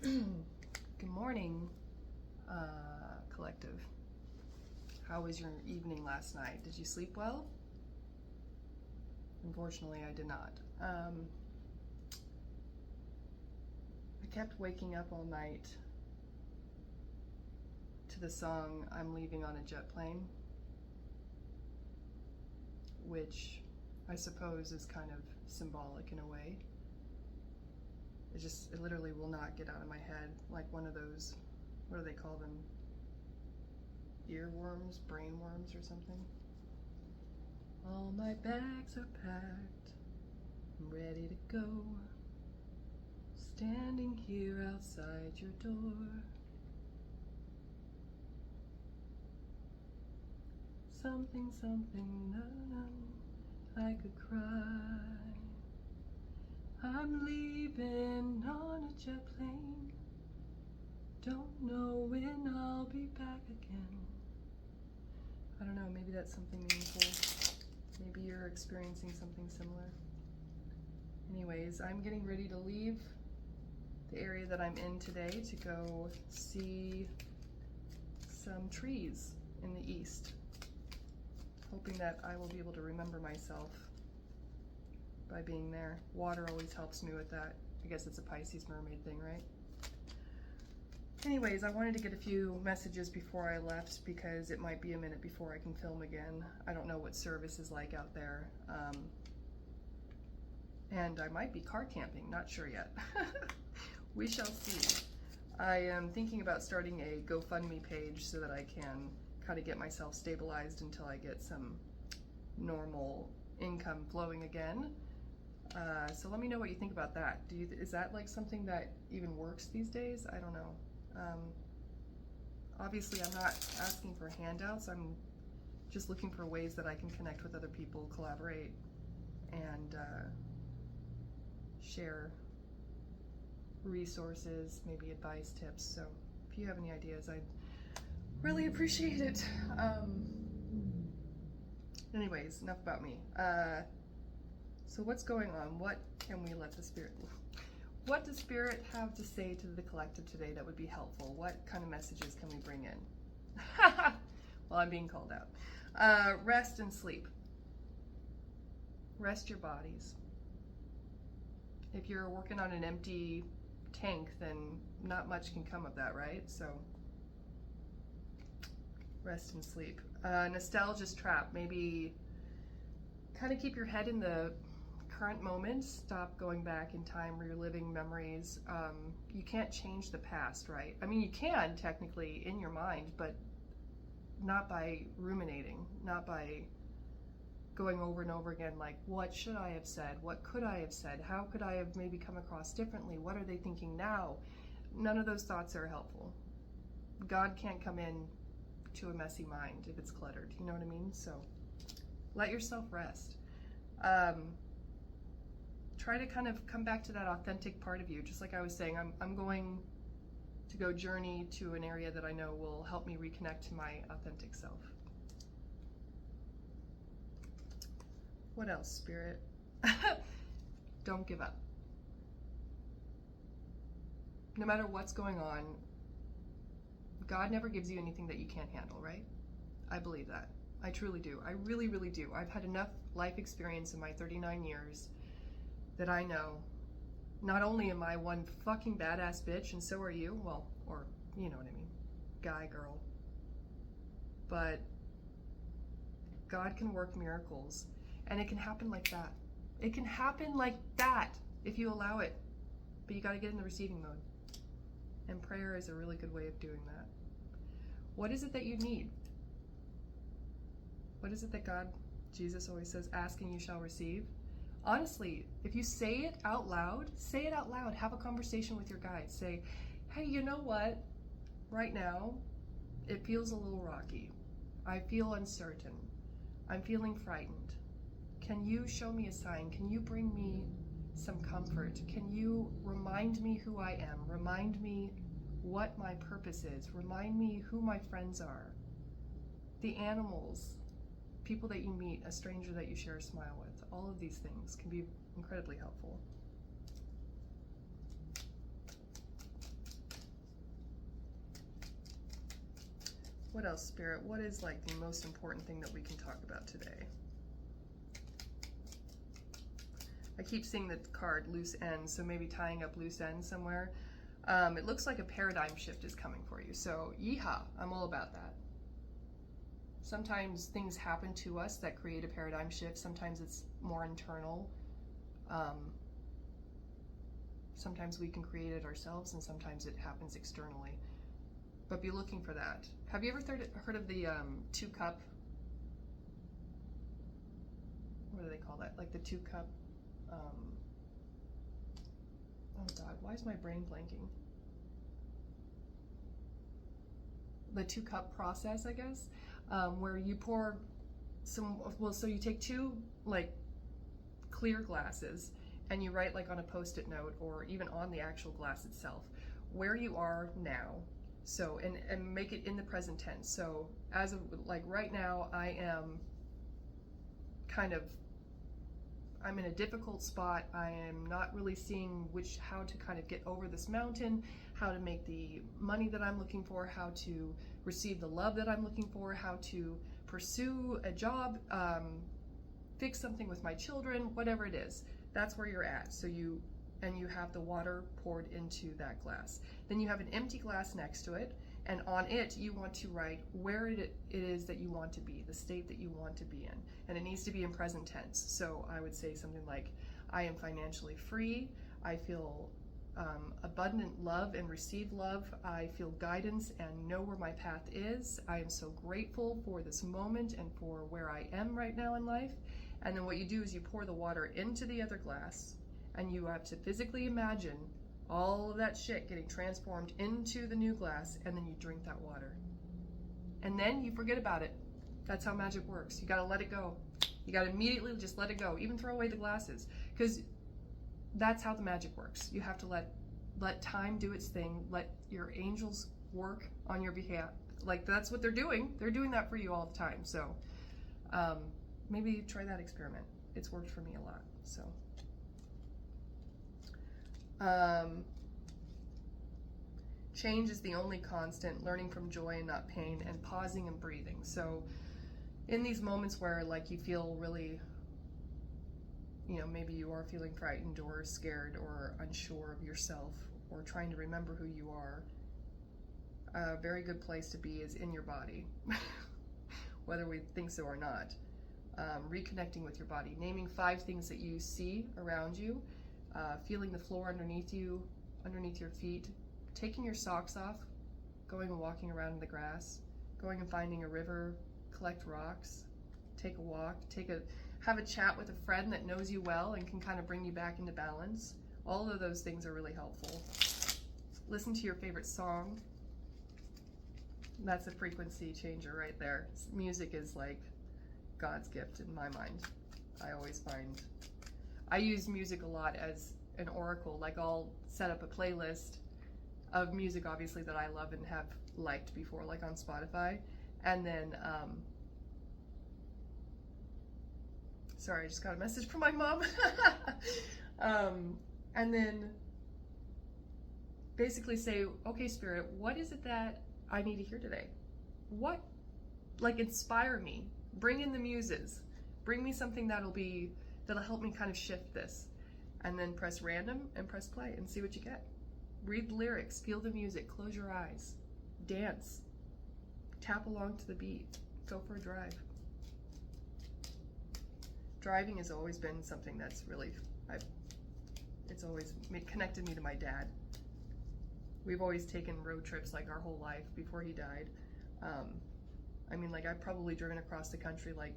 Good morning, collective. How was your evening last night? Did you sleep well? Unfortunately, I did not. I kept waking up all night to the song "I'm Leaving on a Jet Plane," which I suppose is kind of symbolic in a way. It literally will not get out of my head, like one of those, what do they call them? Earworms, brain worms or something. All my bags are packed, I'm ready to go, standing here outside your door. Something, something, I could cry. I'm leaving on a jet plane, don't know when I'll be back again. I don't know, maybe that's something meaningful. Maybe you're experiencing something similar. Anyways, I'm getting ready to leave the area that I'm in today to go see some trees in the east, hoping that I will be able to remember myself by being there. Water always helps me with that. I guess it's a Pisces mermaid thing, right? Anyways, I wanted to get a few messages before I left because it might be a minute before I can film again. I don't know what service is like out there. And I might be car camping, not sure yet. We shall see. I am thinking about starting a GoFundMe page so that I can kind of get myself stabilized until I get some normal income flowing again. So let me know what you think about that. Is that like something that even works these days? I don't know. Obviously, I'm not asking for handouts. I'm just looking for ways that I can connect with other people, collaborate, and share resources, maybe advice, tips. So if you have any ideas, I'd really appreciate it. Anyways, enough about me. So what's going on? What can we let the Spirit... What does Spirit have to say to the collective today that would be helpful? What kind of messages can we bring in? Well, I'm being called out. Rest and sleep. Rest your bodies. If you're working on an empty tank, then not much can come of that, right? So rest and sleep. Nostalgia's trap. Maybe kind of keep your head in the current moment. Stop going back in time, reliving memories. You can't change the past, right? I mean, you can technically in your mind, but not by ruminating, not by going over and over again, like, what should I have said? What could I have said? How could I have maybe come across differently? What are they thinking now? None of those thoughts are helpful. God can't come in to a messy mind if it's cluttered, you know what I mean? So let yourself rest. Try to kind of come back to that authentic part of you. Just like I was saying, I'm going to go journey to an area that I know will help me reconnect to my authentic self. What else, Spirit? Don't give up. No matter what's going on, God never gives you anything that you can't handle, right? I believe that. I truly do. I really, really do. I've had enough life experience in my 39 years that I know not only am I one fucking badass bitch, and so are you, well, or you know what I mean, guy, girl, but God can work miracles, and it can happen like that. It can happen like that if you allow it, but you got to get in the receiving mode, and prayer is a really good way of doing that. What is it that you need? What is it that God, Jesus always says, ask and you shall receive? Honestly, if you say it out loud, have a conversation with your guide. Say, hey, you know what? Right now, it feels a little rocky. I feel uncertain. I'm feeling frightened. Can you show me a sign? Can you bring me some comfort? Can you remind me who I am? Remind me what my purpose is. Remind me who my friends are. The animals, people that you meet, a stranger that you share a smile with. All of these things can be incredibly helpful. What else, Spirit? What is like the most important thing that we can talk about today? I keep seeing the card loose ends, so maybe tying up loose ends somewhere. It looks like a paradigm shift is coming for you. So, yeehaw, I'm all about that. Sometimes things happen to us that create a paradigm shift. Sometimes it's more internal. Sometimes we can create it ourselves, and sometimes it happens externally. But be looking for that. Have you ever heard of the 2-cup? What do they call that? Like the 2-cup. Oh God, why is my brain blanking? The 2-cup process, I guess, where you pour some. Well, so you take 2 like clear glasses, and you write like on a Post-it note or even on the actual glass itself where you are now. So and make it in the present tense. So as of like right now, I am I'm in a difficult spot. I am not really seeing how to kind of get over this mountain, how to make the money that I'm looking for, how to receive the love that I'm looking for, how to pursue a job, fix something with my children, whatever it is. That's where you're at. So you have the water poured into that glass. Then you have an empty glass next to it, and on it you want to write where it is that you want to be, the state that you want to be in. And it needs to be in present tense. So I would say something like, I am financially free, I feel abundant love and receive love, I feel guidance and know where my path is, I am so grateful for this moment and for where I am right now in life. And then what you do is you pour the water into the other glass, and you have to physically imagine all of that shit getting transformed into the new glass, and then you drink that water. And then you forget about it. That's how magic works. You gotta let it go. You gotta immediately just let it go. Even throw away the glasses, because that's how the magic works. You have to let time do its thing. Let your angels work on your behalf. Like, that's what they're doing. They're doing that for you all the time. So maybe try that experiment. It's worked for me a lot. So change is the only constant, learning from joy and not pain, and pausing and breathing. So in these moments where like you feel really, maybe you are feeling frightened or scared or unsure of yourself or trying to remember who you are, a very good place to be is in your body, whether we think so or not. Reconnecting with your body, naming 5 things that you see around you, feeling the floor underneath you, underneath your feet, taking your socks off, going and walking around in the grass, going and finding a river, collect rocks, take a walk, have a chat with a friend that knows you well and can kind of bring you back into balance. All of those things are really helpful. Listen to your favorite song. That's a frequency changer right there. Music is like God's gift in my mind. I use music a lot as an oracle. Like, I'll set up a playlist of music, obviously, that I love and have liked before, like on Spotify. And then, sorry, I just got a message from my mom. And then basically say, okay, Spirit, what is it that I need to hear today? Inspire me. Bring in the muses. Bring me something that'll help me kind of shift this. And then press random and press play and see what you get. Read the lyrics, feel the music, close your eyes, dance, tap along to the beat, go for a drive. Driving has always been something that's really, it's always connected me to my dad. We've always taken road trips like our whole life before he died. I've probably driven across the country like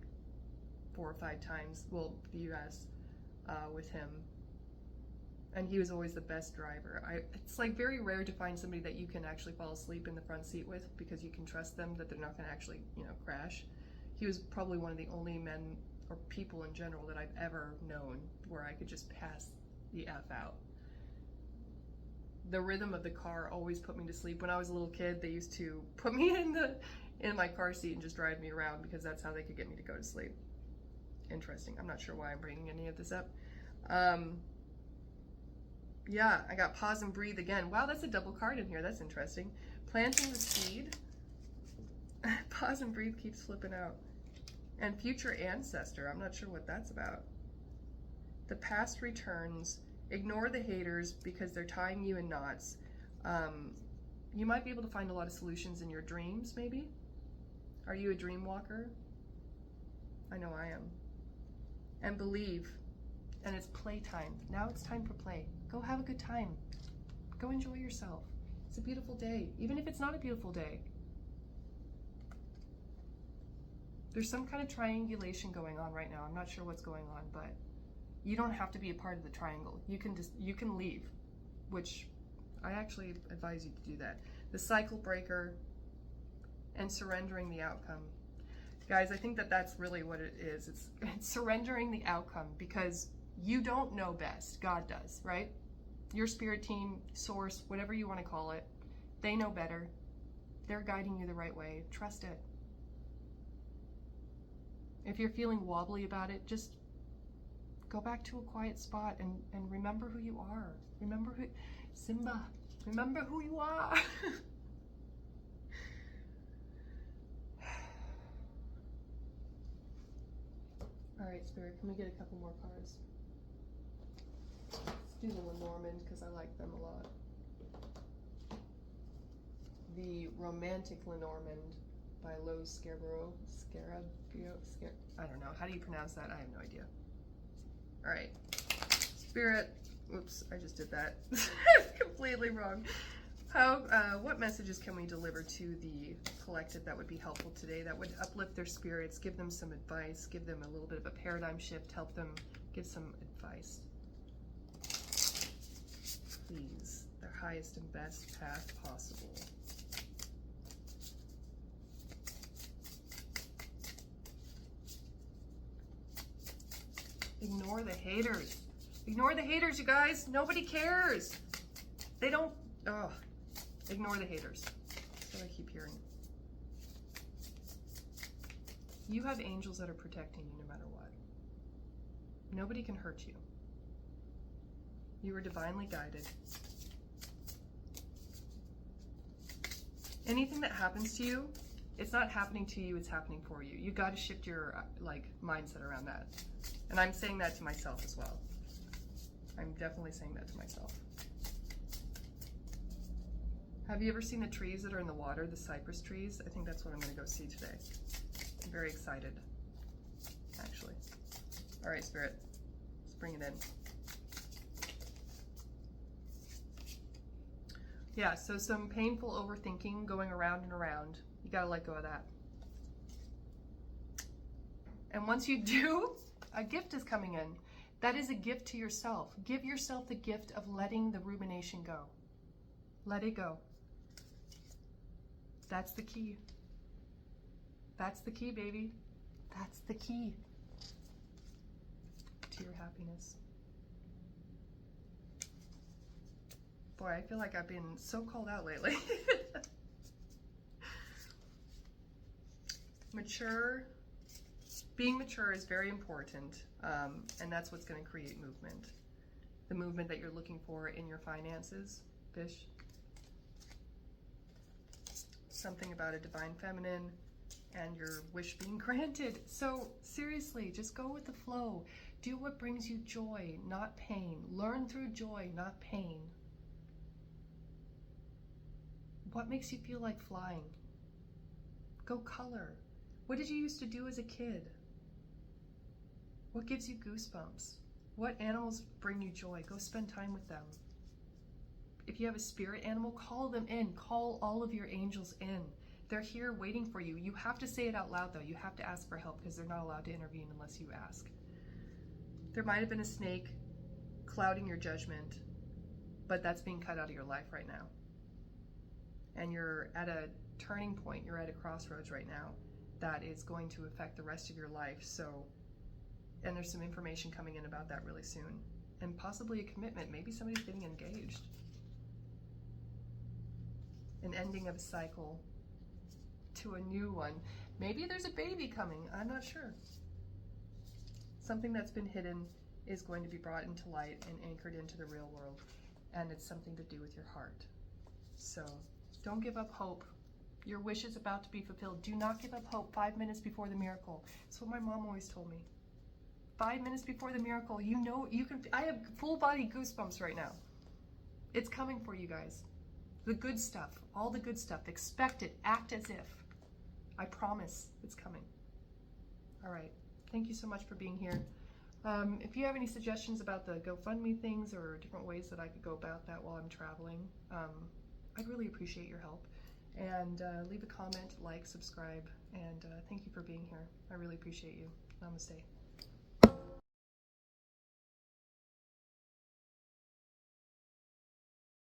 4 or 5 times, well, the US, with him. And he was always the best driver. It's like very rare to find somebody that you can actually fall asleep in the front seat with because you can trust them that they're not going to actually, crash. He was probably one of the only men or people in general that I've ever known where I could just pass the F out. The rhythm of the car always put me to sleep. When I was a little kid, they used to put me in my car seat and just drive me around because that's how they could get me to go to sleep. Interesting. I'm not sure why I'm bringing any of this up. Yeah, I got pause and breathe again. Wow, that's a double card in here. That's interesting. Planting the seed. Pause and breathe keeps flipping out. And future ancestor, I'm not sure what that's about. The past returns. Ignore the haters because they're tying you in knots. You might be able to find a lot of solutions in your dreams, maybe. Are you a dream walker? I know I am. And believe. And it's playtime. Now it's time for play. Go have a good time. Go enjoy yourself. It's a beautiful day, even if it's not a beautiful day. There's some kind of triangulation going on right now. I'm not sure what's going on, but you don't have to be a part of the triangle. You can leave, which I actually advise you to do that. The cycle breaker and surrendering the outcome. Guys, I think that that's really what it is. It's surrendering the outcome because you don't know best. God does, right? Your spirit team, source, whatever you want to call it, they know better. They're guiding you the right way. Trust it. If you're feeling wobbly about it, just go back to a quiet spot and remember who you are. Remember who, Simba, remember who you are. All right, Spirit, can we get a couple more cards? Let's do the Lenormand because I like them a lot. The Romantic Lenormand by Lo Scarabeo. I don't know. How do you pronounce that? I have no idea. All right. Spirit. Oops, I just did that. Completely wrong. What messages can we deliver to the collective that would be helpful today, that would uplift their spirits, give them some advice, give them a little bit of a paradigm shift, help them give some advice? Please, their highest and best path possible. Ignore the haters. Ignore the haters, you guys. Nobody cares. They don't. Oh, ignore the haters. That's what I keep hearing. You have angels that are protecting you no matter what. Nobody can hurt you. You are divinely guided. Anything that happens to you, it's not happening to you, it's happening for you. You got to shift your mindset around that. And I'm saying that to myself as well. I'm definitely saying that to myself. Have you ever seen the trees that are in the water, the cypress trees? I think that's what I'm going to go see today. I'm very excited, actually. All right, Spirit, let's bring it in. Yeah, so some painful overthinking going around and around. You got to let go of that. And once you do, a gift is coming in. That is a gift to yourself. Give yourself the gift of letting the rumination go. Let it go. That's the key. That's the key, baby. That's the key to your happiness. Boy, I feel like I've been so called out lately. Being mature is very important, and that's what's going to create movement. The movement that you're looking for in your finances, fish. Something about a divine feminine and your wish being granted. So seriously, just go with the flow. Do what brings you joy, not pain. Learn through joy, not pain. What makes you feel like flying? Go color. What did you used to do as a kid? What gives you goosebumps? What animals bring you joy? Go spend time with them. If you have a spirit animal, call them in. Call all of your angels in. They're here waiting for you. You have to say it out loud, though. You have to ask for help because they're not allowed to intervene unless you ask. There might have been a snake clouding your judgment, but that's being cut out of your life right now. And you're at a turning point. You're at a crossroads right now that is going to affect the rest of your life. So, and there's some information coming in about that really soon. And possibly a commitment. Maybe somebody's getting engaged. An ending of a cycle to a new one. Maybe there's a baby coming. I'm not sure. Something that's been hidden is going to be brought into light and anchored into the real world. And it's something to do with your heart. So don't give up hope. Your wish is about to be fulfilled. Do not give up hope 5 minutes before the miracle. That's what my mom always told me. 5 minutes before the miracle, you know you can. I have full body goosebumps right now. It's coming for you guys. The good stuff, all the good stuff. Expect it. Act as if. I promise it's coming. All right. Thank you so much for being here. If you have any suggestions about the GoFundMe things or different ways that I could go about that while I'm traveling, I'd really appreciate your help. And leave a comment, like, subscribe, and thank you for being here. I really appreciate you. Namaste.